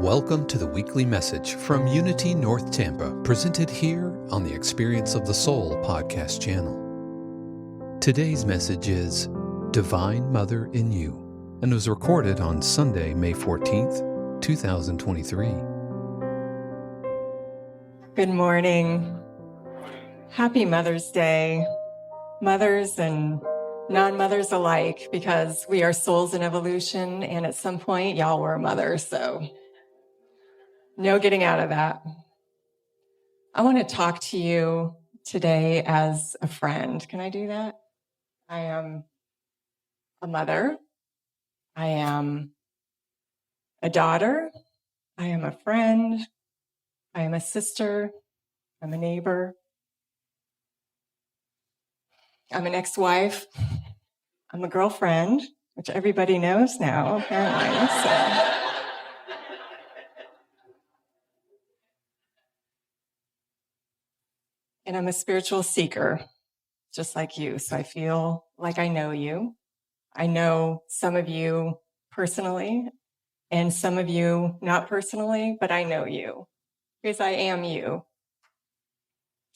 Welcome to the weekly message from Unity North Tampa, presented here on the Experience of the Soul podcast channel. Today's message is Divine Mother in You, and was recorded on Sunday, May 14th, 2023. Good morning. Happy Mother's Day, mothers and non-mothers alike, because we are souls in evolution, and at some point, y'all were a mother, so no getting out of that. I want to talk to you today as a friend. Can I do that? I am a mother. I am a daughter. I am a friend. I am a sister. I'm a neighbor. I'm an ex-wife. I'm a girlfriend, which everybody knows now, apparently. So. And I'm a spiritual seeker, just like you. So I feel like I know you. I know some of you personally, and some of you not personally, but I know you because I am you.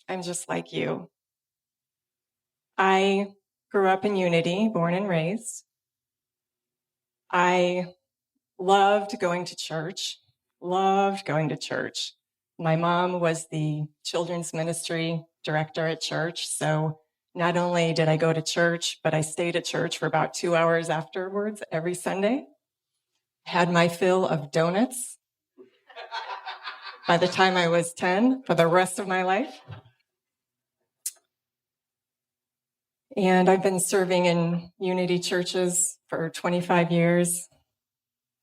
I'm just like you. I grew up in Unity, born and raised. I loved going to church. My mom was the children's ministry director at church, so not only did I go to church, but I stayed at church for about 2 hours afterwards every Sunday. Had my fill of donuts by the time I was 10 for the rest of my life. And I've been serving in Unity churches for 25 years.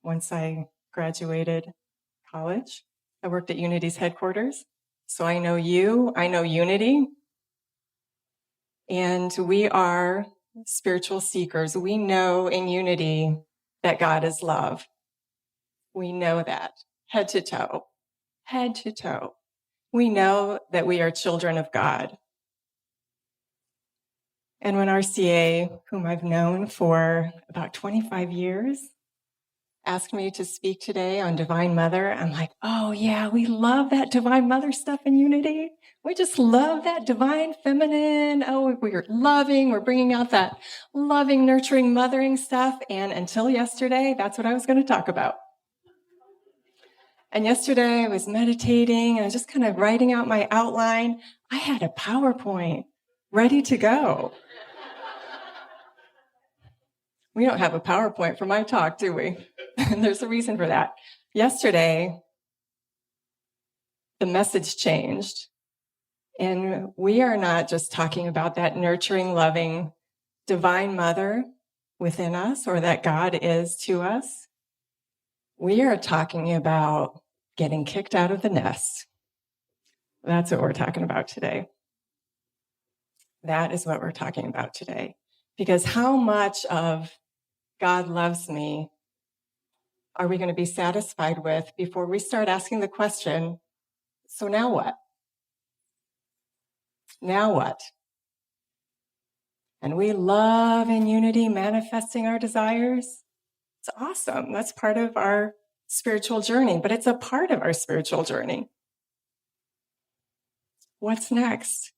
Once I graduated college, I worked at Unity's headquarters. So I know you, I know Unity. And we are spiritual seekers. We know in Unity that God is love. We know that, head to toe. We know that we are children of God. And when RCA, whom I've known for about 25 years, asked me to speak today on Divine Mother, I'm like, oh yeah, we love that Divine Mother stuff in Unity. We just love that divine feminine. Oh, we're loving, we're bringing out that loving, nurturing, mothering stuff. And until yesterday, that's what I was going to talk about. And yesterday I was meditating and I was just kind of writing out my outline. I had a PowerPoint ready to go. We don't have a PowerPoint for my talk, do we? And there's a reason for that. Yesterday, the message changed. And we are not just talking about that nurturing, loving, divine mother within us, or that God is to us. We are talking about getting kicked out of the nest. That's what we're talking about today. That is what we're talking about today. Because how much of God loves me are we going to be satisfied with before we start asking the question, so now what? Now what? And we love in Unity manifesting our desires. It's awesome. That's part of our spiritual journey, but it's a part of our spiritual journey. What's next?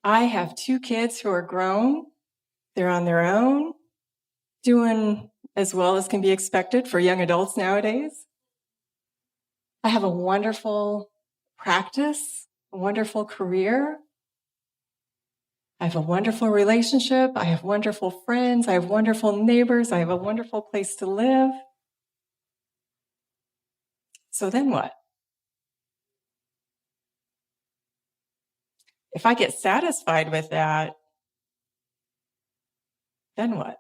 I have 2 kids who are grown. They're on their own, doing as well as can be expected for young adults nowadays. I have a wonderful practice, a wonderful career. I have a wonderful relationship. I have wonderful friends. I have wonderful neighbors. I have a wonderful place to live. So then what? If I get satisfied with that, then what?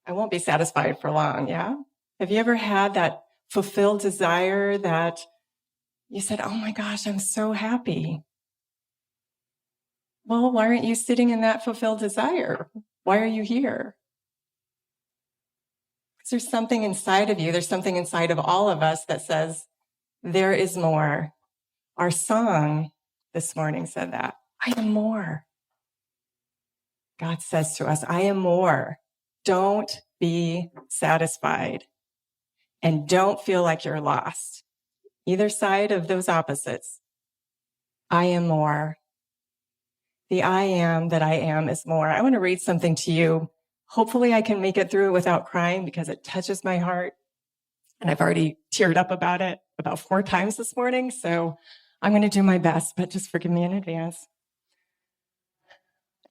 I won't be satisfied for long, yeah? Have you ever had that fulfilled desire that you said, oh my gosh, I'm so happy? Well, why aren't you sitting in that fulfilled desire? Why are you here? Because there's something inside of you, there's something inside of all of us that says, there is more. Our song this morning said that. I am more. God says to us, I am more. Don't be satisfied. and don't feel like you're lost. Either side of those opposites. I am more. The I am that I am is more. I want to read something to you. Hopefully I can make it through without crying because it touches my heart. And I've already teared up about it about 4 times this morning. So I'm going to do my best, but just forgive me in advance.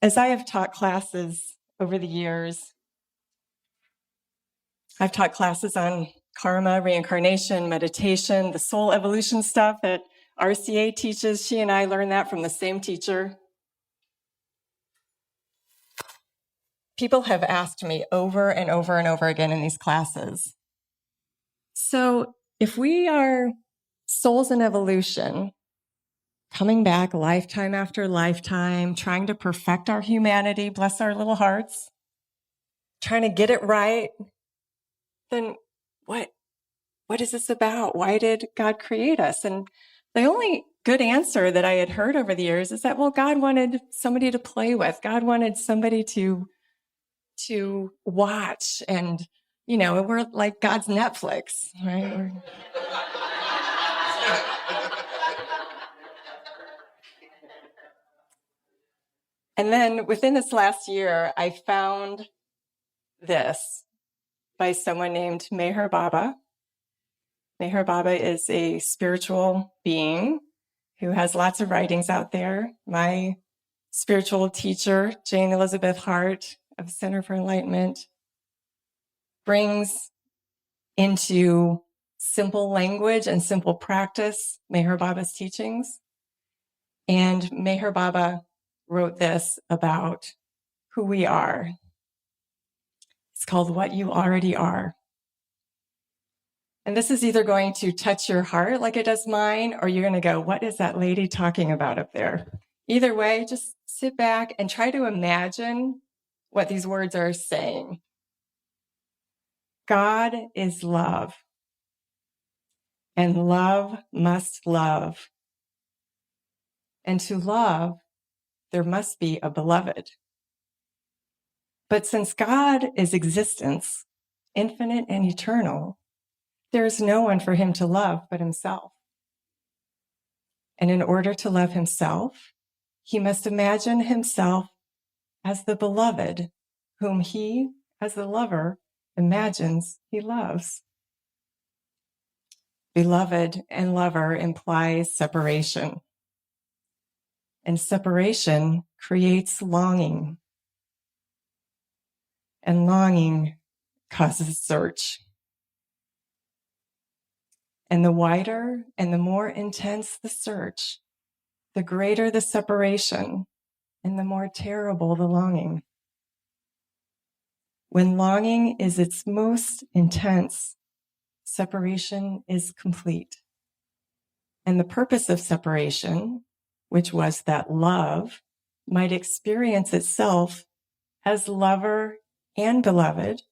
As I have taught classes over the years, I've taught classes on karma, reincarnation, meditation, the soul evolution stuff that RCA teaches. She and I learned that from the same teacher. People have asked me over and over and over again in these classes, so if we are souls in evolution, coming back lifetime after lifetime, trying to perfect our humanity, bless our little hearts, trying to get it right, then what is this about? Why did God create us? And the only good answer that I had heard over the years is that, well, God wanted somebody to play with. God wanted somebody to watch. And, we're like God's Netflix, right? And then within this last year, I found this by someone named Meher Baba. Meher Baba is a spiritual being who has lots of writings out there. My spiritual teacher, Jane Elizabeth Hart of Center for Enlightenment, brings into simple language and simple practice Meher Baba's teachings. And Meher Baba wrote this about who we are. It's called What You Already Are. And this is either going to touch your heart like it does mine, or you're going to go, what is that lady talking about up there? Either way, just sit back and try to imagine what these words are saying. God is love, and love must love. And to love, there must be a beloved. But since God is existence, infinite and eternal, there is no one for him to love but himself. And in order to love himself, he must imagine himself as the beloved, whom he, as the lover, imagines he loves. Beloved and lover implies separation. And separation creates longing. And longing causes search. And the wider and the more intense the search, the greater the separation and the more terrible the longing. When longing is its most intense, separation is complete. And the purpose of separation, which was that love might experience itself as lover and beloved,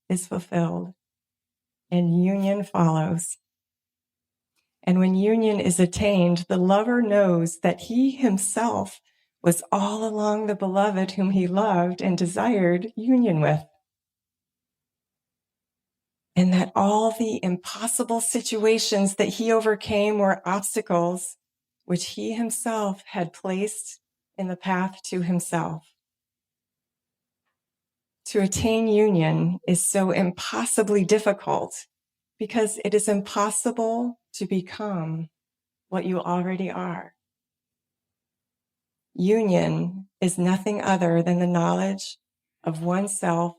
is fulfilled, and union follows. And when union is attained, the lover knows that he himself was all along the beloved whom he loved and desired union with. And that all the impossible situations that he overcame were obstacles which he himself had placed in the path to himself. To attain union is so impossibly difficult because it is impossible to become what you already are. Union is nothing other than the knowledge of oneself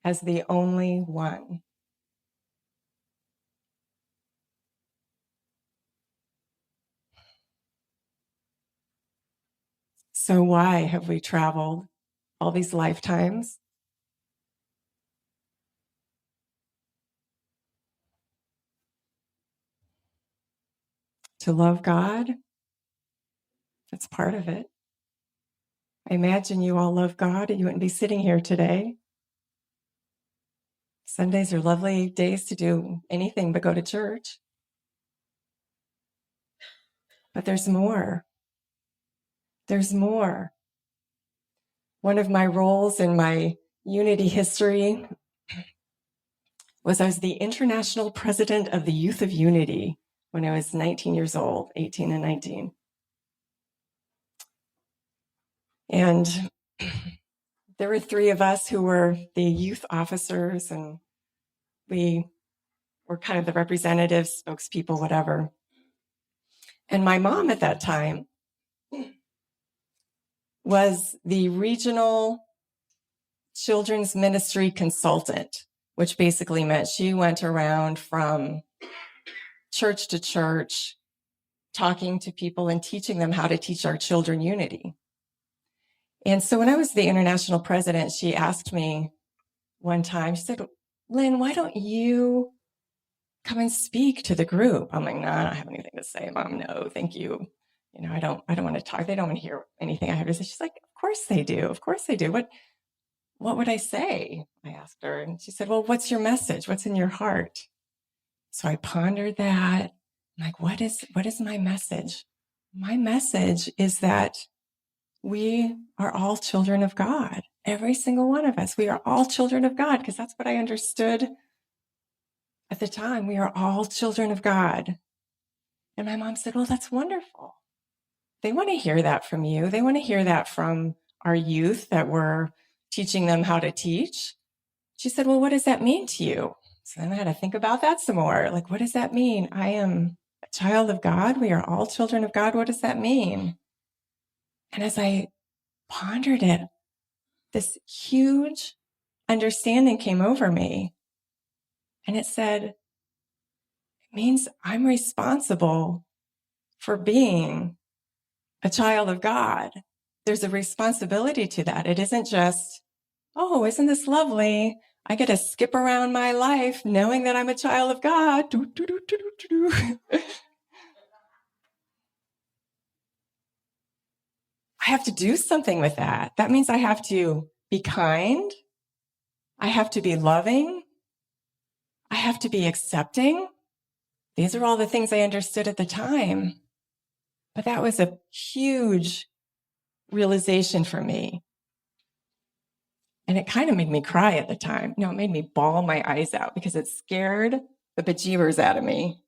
as the only one. So why have we traveled all these lifetimes? To love God? That's part of it. I imagine you all love God or you wouldn't be sitting here today. Sundays are lovely days to do anything but go to church. But there's more. There's more. One of my roles in my unity history was I was the international president of the Youth of Unity when I was 19 years old, 18 and 19. And there were 3 of us who were the youth officers, and we were kind of the representatives, spokespeople, whatever. And my mom at that time was the regional children's ministry consultant, which basically meant she went around from church to church, talking to people and teaching them how to teach our children unity. And so when I was the international president, she asked me one time, she said, Lynn, why don't you come and speak to the group? I'm like, no, I don't have anything to say, Mom. No, thank you. I don't want to talk. They don't want to hear anything I have to say. She's like, of course they do. Of course they do. What would I say? I asked her. And she said, well, what's your message? What's in your heart? So I pondered that. I'm like, what is my message? My message is that we are all children of God. Every single one of us. We are all children of God, because that's what I understood at the time. We are all children of God. And my mom said, well, that's wonderful. They want to hear that from you. They want to hear that from our youth that we're teaching them how to teach. She said, well, what does that mean to you? So then I had to think about that some more. Like, what does that mean? I am a child of God. We are all children of God. What does that mean? And as I pondered it, this huge understanding came over me. And it said, it means I'm responsible for being a child of God. There's a responsibility to that. It isn't just, oh, isn't this lovely? I get to skip around my life knowing that I'm a child of God. I have to do something with that. That means I have to be kind. I have to be loving. I have to be accepting. These are all the things I understood at the time. But that was a huge realization for me. And it kind of made me cry at the time. It made me bawl my eyes out because it scared the bejeebers out of me.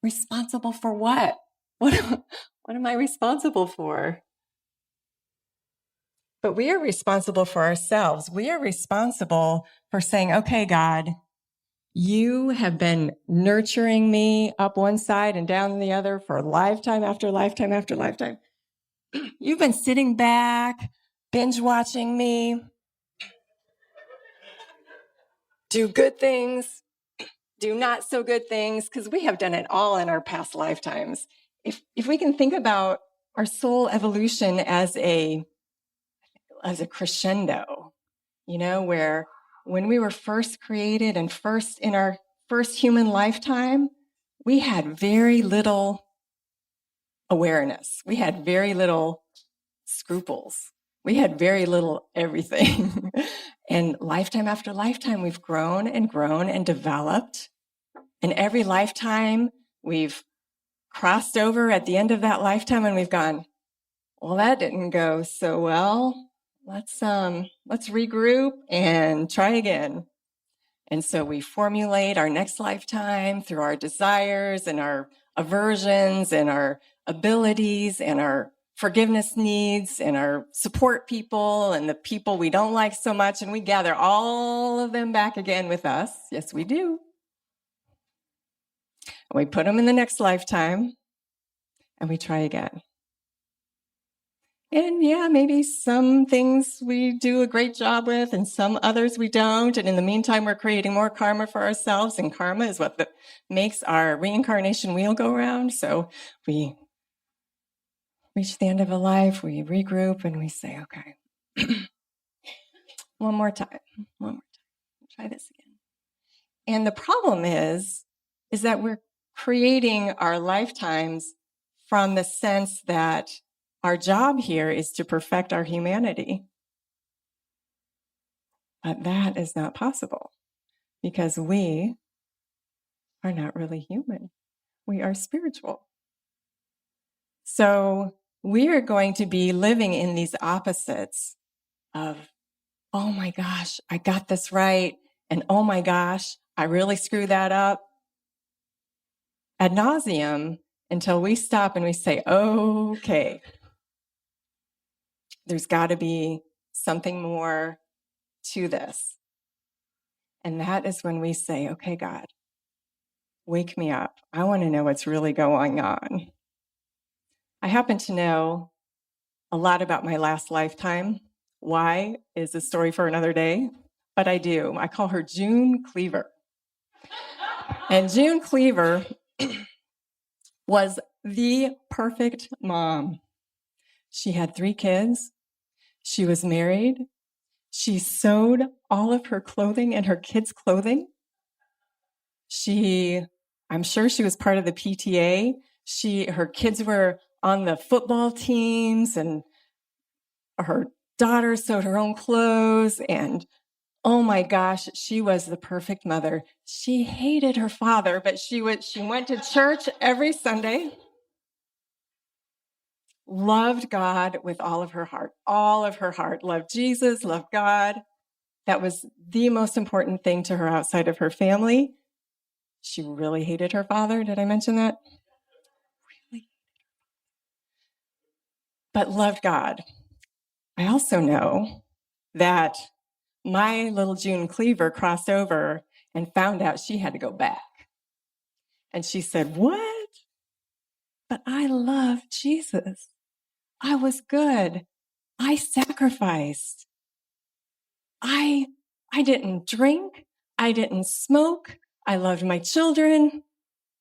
Responsible for what? What am I responsible for? But we are responsible for ourselves. We are responsible for saying, okay, God, you have been nurturing me up one side and down the other for lifetime after lifetime after lifetime. You've been sitting back, binge watching me, do good things, do not so good things, because we have done it all in our past lifetimes. If we can think about our soul evolution as a crescendo, where when we were first created and first in our first human lifetime, we had very little awareness. We had very little scruples. We had very little everything. And lifetime after lifetime, we've grown and developed. And every lifetime, we've crossed over at the end of that lifetime and we've gone, well, that didn't go so well. Let's regroup and try again. And so we formulate our next lifetime through our desires and our aversions and our abilities and our forgiveness needs and our support people and the people we don't like so much. And we gather all of them back again with us. Yes, we do. And we put them in the next lifetime and we try again. And yeah, maybe some things we do a great job with and some others we don't. And in the meantime, we're creating more karma for ourselves. And karma is what makes our reincarnation wheel go round. So we reach the end of a life, we regroup and we say, okay, one more time, try this again. And the problem is that we're creating our lifetimes from the sense that our job here is to perfect our humanity. But that is not possible because we are not really human. We are spiritual. So we are going to be living in these opposites of, oh my gosh, I got this right. And oh my gosh, I really screwed that up, ad nauseum, until we stop and we say, okay, there's got to be something more to this. And that is when we say, okay, God, wake me up. I want to know what's really going on. I happen to know a lot about my last lifetime. Why is a story for another day? But I do. I call her June Cleaver. And June Cleaver was the perfect mom. She had 3 kids. She was married. She sewed all of her clothing and her kids' clothing. I'm sure she was part of the PTA. Her kids were on the football teams, and her daughter sewed her own clothes. And oh my gosh, she was the perfect mother. She hated her father, but she went to church every Sunday. Loved God with all of her heart, loved Jesus, loved God. That was the most important thing to her outside of her family. She really hated her father. Did I mention that? Really? But loved God. I also know that my little June Cleaver crossed over and found out she had to go back. And she said, what? But I love Jesus. I was good. I sacrificed. I didn't drink. I didn't smoke. I loved my children.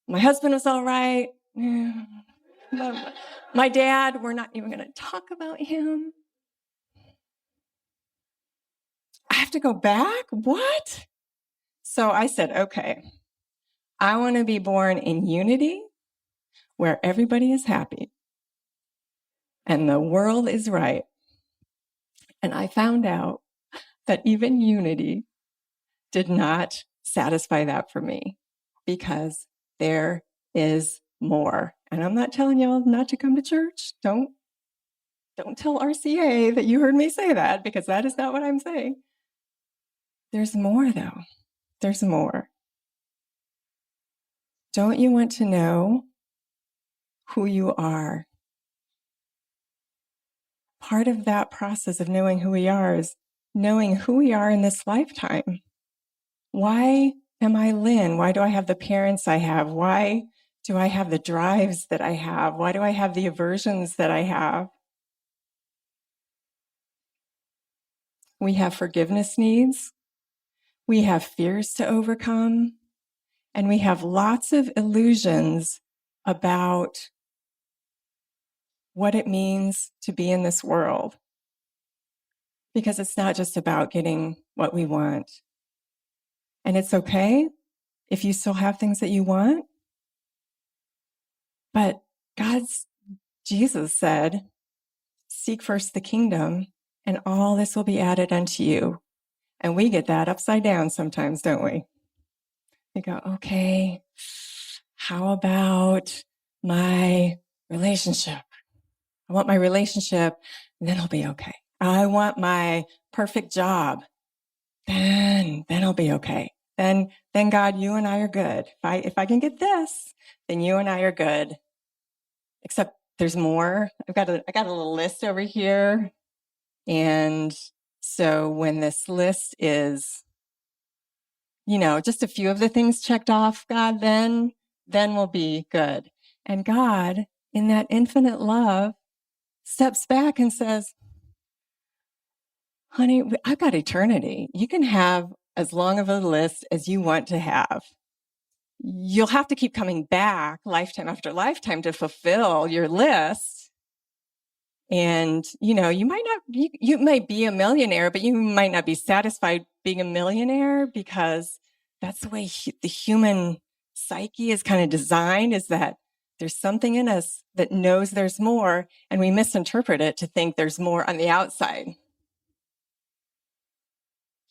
My husband was all right. My dad, we're not even going to talk about him. I have to go back? What? So I said, okay, I want to be born in unity where everybody is happy and the world is right. And I found out that even unity did not satisfy that for me, because there is more. And I'm not telling y'all not to come to church. Don't tell RCA that you heard me say that, because that is not what I'm saying. There's more, though. There's more. Don't you want to know who you are? Part of that process of knowing who we are is knowing who we are in this lifetime. Why am I Lynn? Why do I have the parents I have? Why do I have the drives that I have? Why do I have the aversions that I have? We have forgiveness needs. We have fears to overcome. And we have lots of illusions about what it means to be in this world. Because it's not just about getting what we want. And it's okay if you still have things that you want. But Jesus said, seek first the kingdom, and all this will be added unto you. And we get that upside down sometimes, don't we? We go, okay, how about my relationship? I want my relationship, then I'll be okay. I want my perfect job, then I'll be okay. Then God, you and I are good. If I can get this, then you and I are good. Except there's more. I got a little list over here. And so when this list is, just a few of the things checked off, God, then we'll be good. And God, in that infinite love, steps back and says, honey, I've got eternity. You can have as long of a list as you want to have. You'll have to keep coming back lifetime after lifetime to fulfill your list. And, you might be a millionaire, but you might not be satisfied being a millionaire, because that's the way the human psyche is kind of designed, is that there's something in us that knows there's more, and we misinterpret it to think there's more on the outside.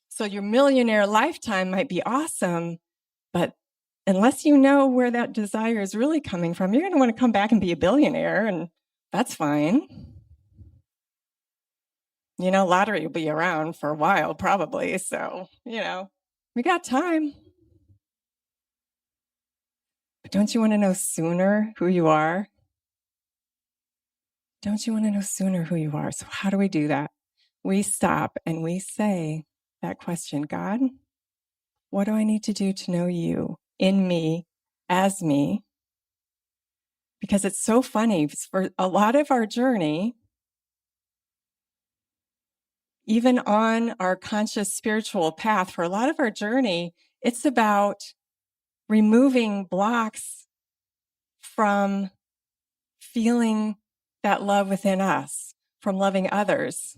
So your millionaire lifetime might be awesome, but unless you know where that desire is really coming from, you're going to want to come back and be a billionaire, and that's fine. Lottery will be around for a while, probably. So, We got time. But don't you want to know sooner who you are? Don't you want to know sooner who you are? So how do we do that? We stop and we say that question, God, what do I need to do to know you in me, as me? Because it's so funny. For a lot of our journey, even on our conscious spiritual path, for a lot of our journey, it's about removing blocks from feeling that love within us, from loving others.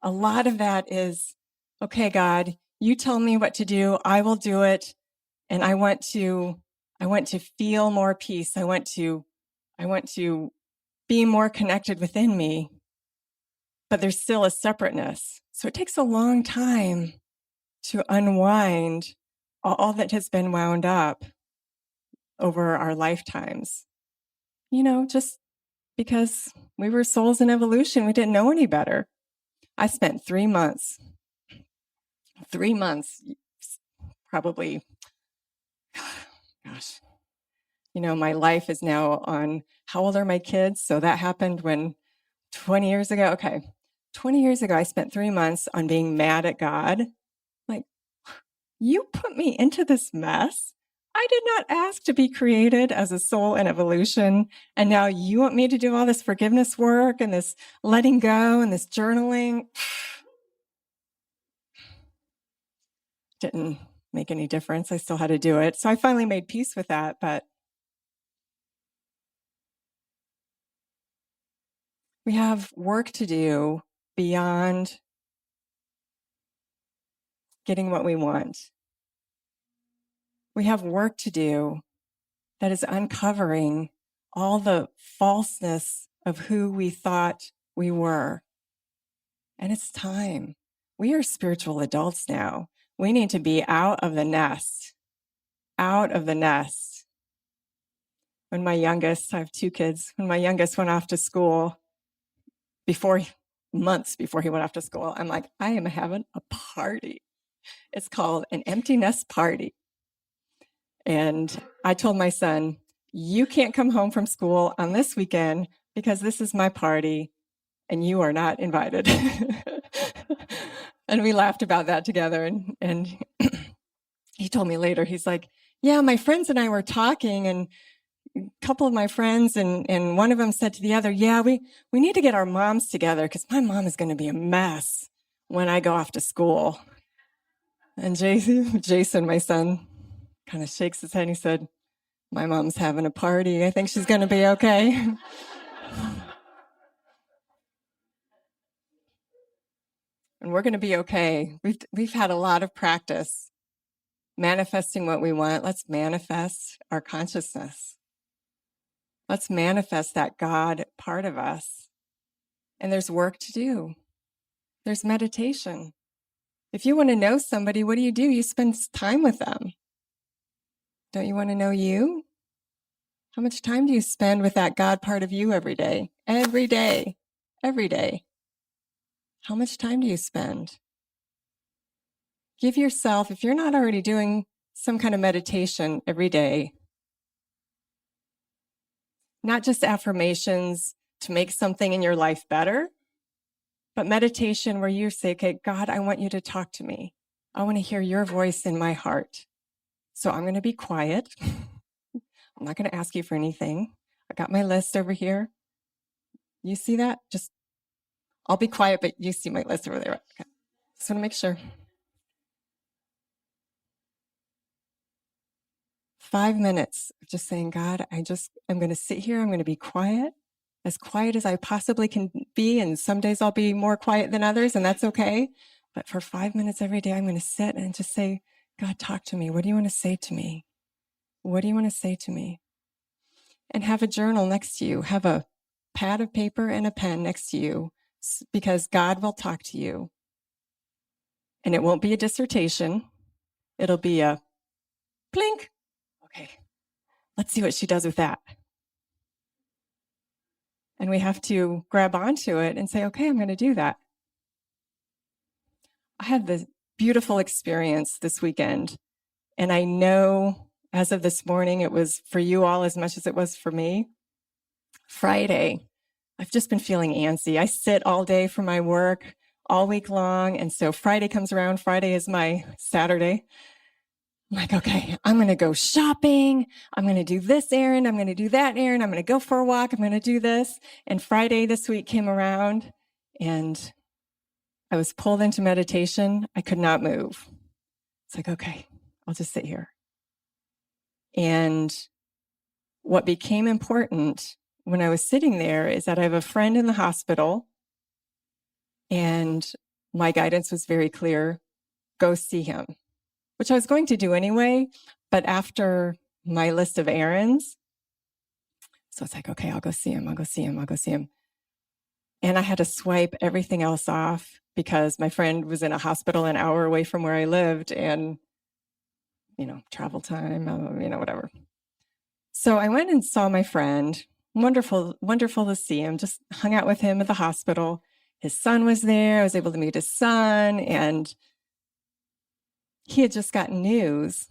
A lot of that is, okay, God, you tell me what to do. I will do it. And I want to feel more peace. I want to be more connected within me, but there's still a separateness. So it takes a long time to unwind all that has been wound up over our lifetimes. Just because we were souls in evolution, we didn't know any better. I spent 3 months, probably, gosh, my life is now on, how old are my kids? So that happened when 20 years ago. Okay. 20 years ago, I spent 3 months on being mad at God. Like, you put me into this mess. I did not ask to be created as a soul in evolution. And now you want me to do all this forgiveness work and this letting go and this journaling. Didn't make any difference. I still had to do it. So I finally made peace with that. But we have work to do beyond getting what we want. We have work to do that is uncovering all the falseness of who we thought we were. And it's time. We are spiritual adults now. We need to be out of the nest. Out of the nest. When my youngest, I have 2 kids, when my youngest went off to school, months before he went off to school, I'm like, I am having a party. It's called an empty nest party. And I told my son, you can't come home from school on this weekend because this is my party and you are not invited. And we laughed about that together. And he told me later, he's like, yeah, my friends and I were talking, and a couple of my friends and one of them said to the other, yeah, we need to get our moms together because my mom is going to be a mess when I go off to school. And Jason, my son, kind of shakes his head and he said, my mom's having a party. I think she's going to be okay. And we're going to be okay. We've had a lot of practice manifesting what we want. Let's manifest our consciousness. Let's manifest that God part of us. And there's work to do. There's meditation. If you want to know somebody, what do? You spend time with them. Don't you want to know you? How much time do you spend with that God part of you every day? Every day. Every day. How much time do you spend? Give yourself, if you're not already doing some kind of meditation every day, not just affirmations to make something in your life better, but meditation where you say, okay, God, I want you to talk to me. I want to hear your voice in my heart. So I'm going to be quiet. I'm not going to ask you for anything. I got my list over here. You see that? I'll be quiet, but you see my list over there. Okay. Just want to make sure. 5 minutes of just saying, God, I'm going to sit here. I'm going to be quiet as I possibly can be. And some days I'll be more quiet than others, and that's okay. But for 5 minutes every day, I'm going to sit and just say, God, talk to me. What do you want to say to me? What do you want to say to me? And have a journal next to you. Have a pad of paper and a pen next to you, because God will talk to you. And it won't be a dissertation. It'll be a plink. Okay, let's see what she does with that. And we have to grab onto it and say, okay, I'm going to do that. I had beautiful experience this weekend. And I know as of this morning, it was for you all as much as it was for me. Friday, I've just been feeling antsy. I sit all day for my work all week long. And so Friday comes around. Friday is my Saturday. I'm like, okay, I'm going to go shopping. I'm going to do this errand. I'm going to do that errand. I'm going to go for a walk. I'm going to do this. And Friday this week came around and I was pulled into meditation. I could not move. It's like, okay, I'll just sit here. And what became important when I was sitting there is that I have a friend in the hospital, and my guidance was very clear: go see him, which I was going to do anyway. But after my list of errands, so it's like, okay, I'll go see him. I'll go see him. I'll go see him. And I had to swipe everything else off because my friend was in a hospital an hour away from where I lived, and, travel time, whatever. So I went and saw my friend. Wonderful, wonderful to see him. Just hung out with him at the hospital. His son was there. I was able to meet his son. And he had just gotten news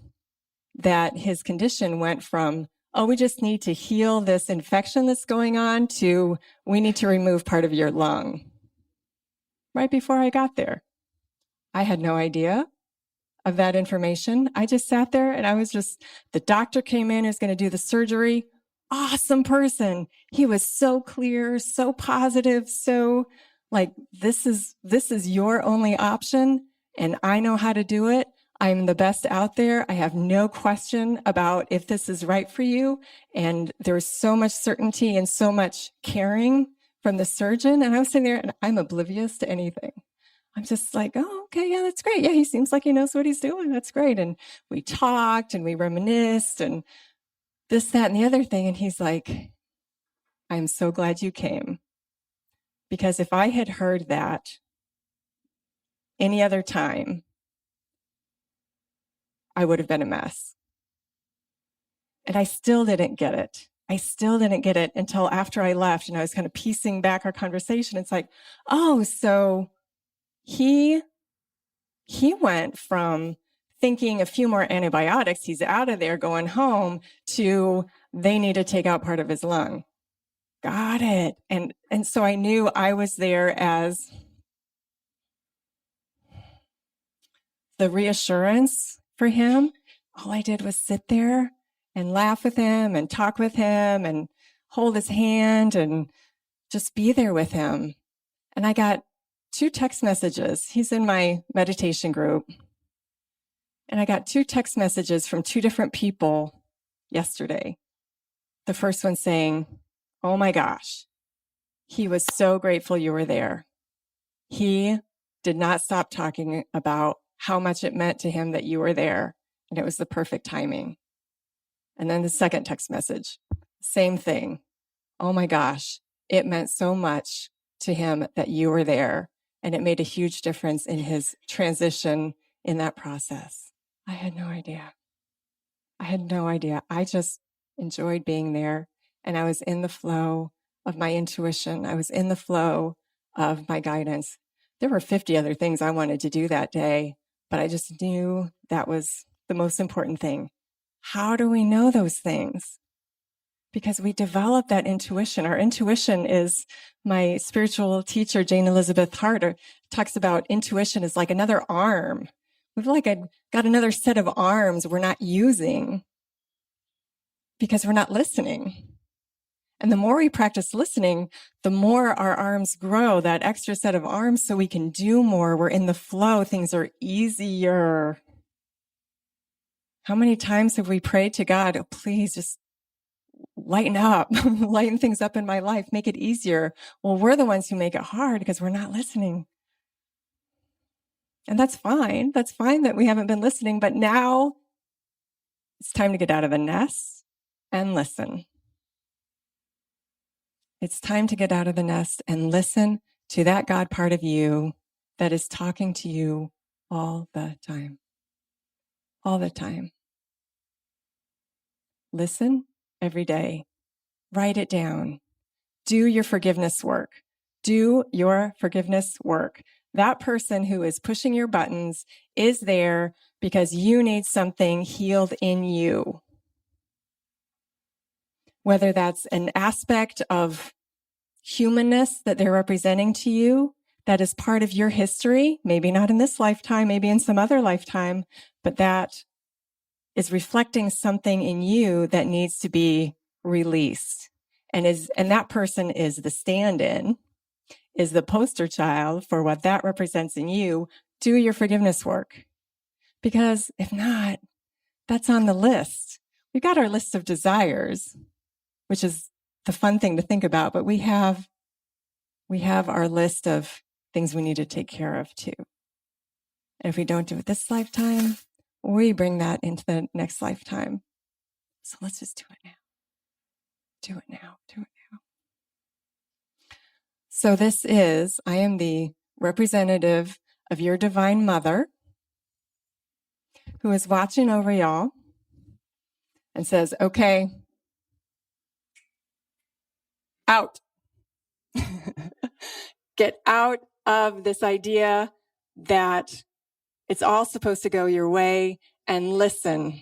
that his condition went from, oh, we just need to heal this infection that's going on, to we need to remove part of your lung. Right before I got there. I had no idea of that information. I just sat there and the doctor came in, who's going to do the surgery. Awesome person. He was so clear, so positive, so like, this is your only option, and I know how to do it. I'm the best out there. I have no question about if this is right for you. And there's so much certainty and so much caring from the surgeon. And I was sitting there and I'm oblivious to anything. I'm just like, oh, okay, yeah, that's great. Yeah, he seems like he knows what he's doing. That's great. And we talked and we reminisced and this, that, and the other thing. And he's like, I'm so glad you came. Because if I had heard that any other time, I would have been a mess. And I still didn't get it. I still didn't get it until after I left and I was kind of piecing back our conversation. It's like, oh, so he went from thinking a few more antibiotics, he's out of there going home, to they need to take out part of his lung. Got it. And so I knew I was there as the reassurance for him. All I did was sit there and laugh with him and talk with him and hold his hand and just be there with him. And I got 2 text messages. He's in my meditation group. And I got 2 text messages from 2 different people yesterday. The first one saying, oh my gosh, he was so grateful you were there. He did not stop talking about how much it meant to him that you were there. And it was the perfect timing. And then the second text message, same thing. Oh my gosh, it meant so much to him that you were there. And it made a huge difference in his transition in that process. I had no idea. I just enjoyed being there. And I was in the flow of my intuition. I was in the flow of my guidance. There were 50 other things I wanted to do that day, but I just knew that was the most important thing. How do we know those things? Because we develop that intuition. Our intuition is, my spiritual teacher, Jane Elizabeth Hart, talks about intuition as like another arm. We've got another set of arms we're not using because we're not listening. And the more we practice listening, the more our arms grow, that extra set of arms, so we can do more. We're in the flow. Things are easier. How many times have we prayed to God, oh, please just lighten up, lighten things up in my life, make it easier? Well, we're the ones who make it hard because we're not listening. And that's fine. That's fine that we haven't been listening, but now it's time to get out of the nest and listen. It's time to get out of the nest and listen to that God part of you that is talking to you all the time. All the time. Listen every day. Write it down. Do your forgiveness work. Do your forgiveness work. That person who is pushing your buttons is there because you need something healed in you. Whether that's an aspect of humanness that they're representing to you, that is part of your history, maybe not in this lifetime, maybe in some other lifetime, but that is reflecting something in you that needs to be released. And that person is the stand-in, is the poster child for what that represents in you. Do your forgiveness work. Because if not, that's on the list. We've got our list of desires, which is the fun thing to think about, but we have our list of things we need to take care of too. And if we don't do it this lifetime, we bring that into the next lifetime. So let's just do it now. Do it now. Do it now. So I am the representative of your divine mother who is watching over y'all and says, okay, out. Get out of this idea that it's all supposed to go your way and listen.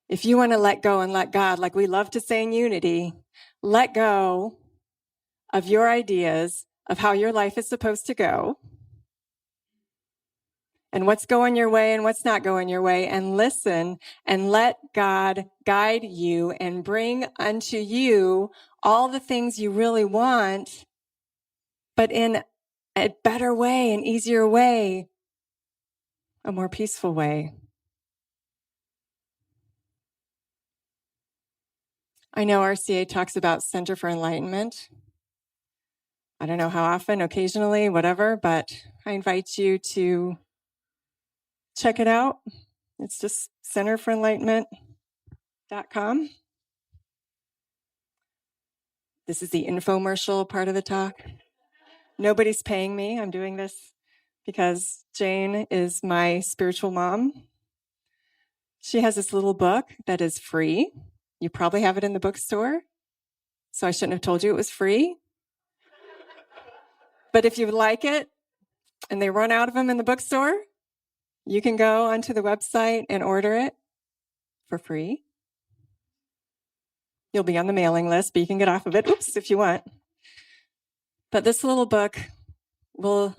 If you want to let go and let God, like we love to say in Unity, let go of your ideas of how your life is supposed to go and what's going your way and what's not going your way, and listen and let God guide you and bring unto you all the things you really want, but in a better way, an easier way, a more peaceful way. I know RCA talks about Center for Enlightenment. I don't know how often, occasionally, whatever, but I invite you to check it out. It's just centerforenlightenment.com. This is the infomercial part of the talk. Nobody's paying me. I'm doing this because Jane is my spiritual mom. She has this little book that is free. You probably have it in the bookstore, so I shouldn't have told you it was free. But if you like it and they run out of them in the bookstore, you can go onto the website and order it for free. You'll be on the mailing list, but you can get off of it, if you want. But this little book will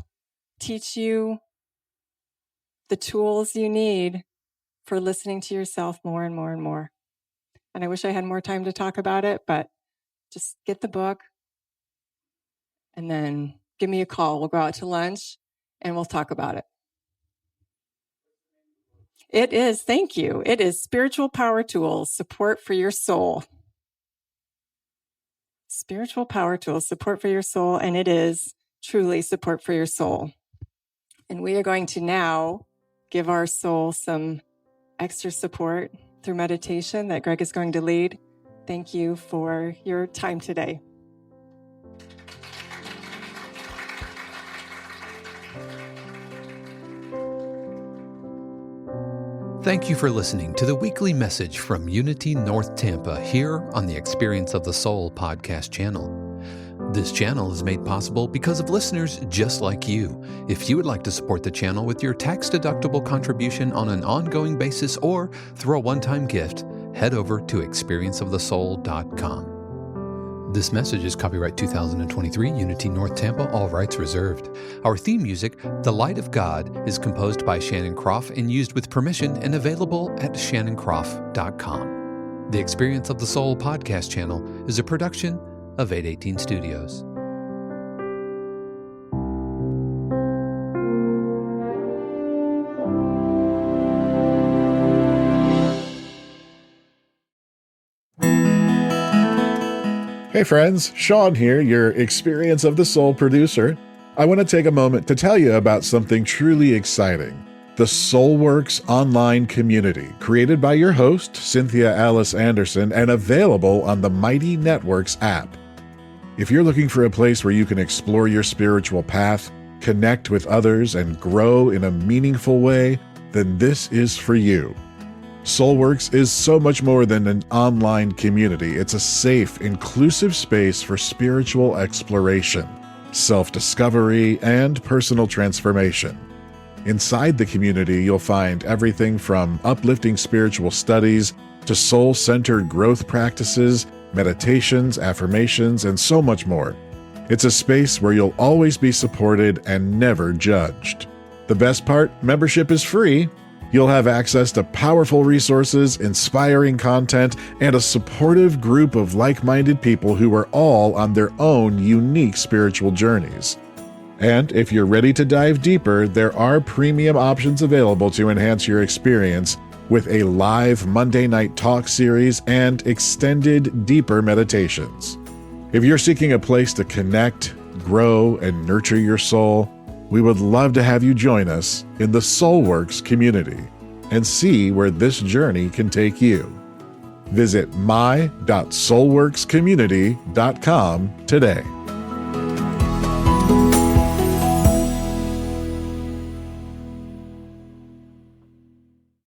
teach you the tools you need for listening to yourself more and more and more. And I wish I had more time to talk about it, but just get the book and then give me a call. We'll go out to lunch and we'll talk about it. It is, thank you. It is Spiritual Power Tools, Support for Your Soul. Spiritual Power Tools, Support for Your Soul, and it is truly support for your soul. And we are going to now give our soul some extra support through meditation that Greg is going to lead. Thank you for your time today. Thank you for listening to the weekly message from Unity North Tampa here on the Experience of the Soul podcast channel. This channel is made possible because of listeners just like you. If you would like to support the channel with your tax-deductible contribution on an ongoing basis or through a one-time gift, head over to experienceofthesoul.com. This message is copyright 2023, Unity North Tampa, all rights reserved. Our theme music, The Light of God, is composed by Shannon Croft and used with permission and available at shannoncroft.com. The Experience of the Soul podcast channel is a production of 818 Studios. Hey friends, Sean here, your Experience of the Soul producer. I want to take a moment to tell you about something truly exciting. The SoulWorks online community, created by your host, Cynthia Alice Anderson, and available on the Mighty Networks app. If you're looking for a place where you can explore your spiritual path, connect with others, and grow in a meaningful way, then this is for you. SoulWorks is so much more than an online community. It's a safe, inclusive space for spiritual exploration, self-discovery, and personal transformation. Inside the community, you'll find everything from uplifting spiritual studies to soul-centered growth practices, meditations, affirmations, and so much more. It's a space where you'll always be supported and never judged. The best part, membership is free. You'll have access to powerful resources, inspiring content, and a supportive group of like-minded people who are all on their own unique spiritual journeys. And if you're ready to dive deeper, there are premium options available to enhance your experience with a live Monday night talk series and extended, deeper meditations. If you're seeking a place to connect, grow, and nurture your soul, we would love to have you join us in the SoulWorks community and see where this journey can take you. Visit my.soulworkscommunity.com today.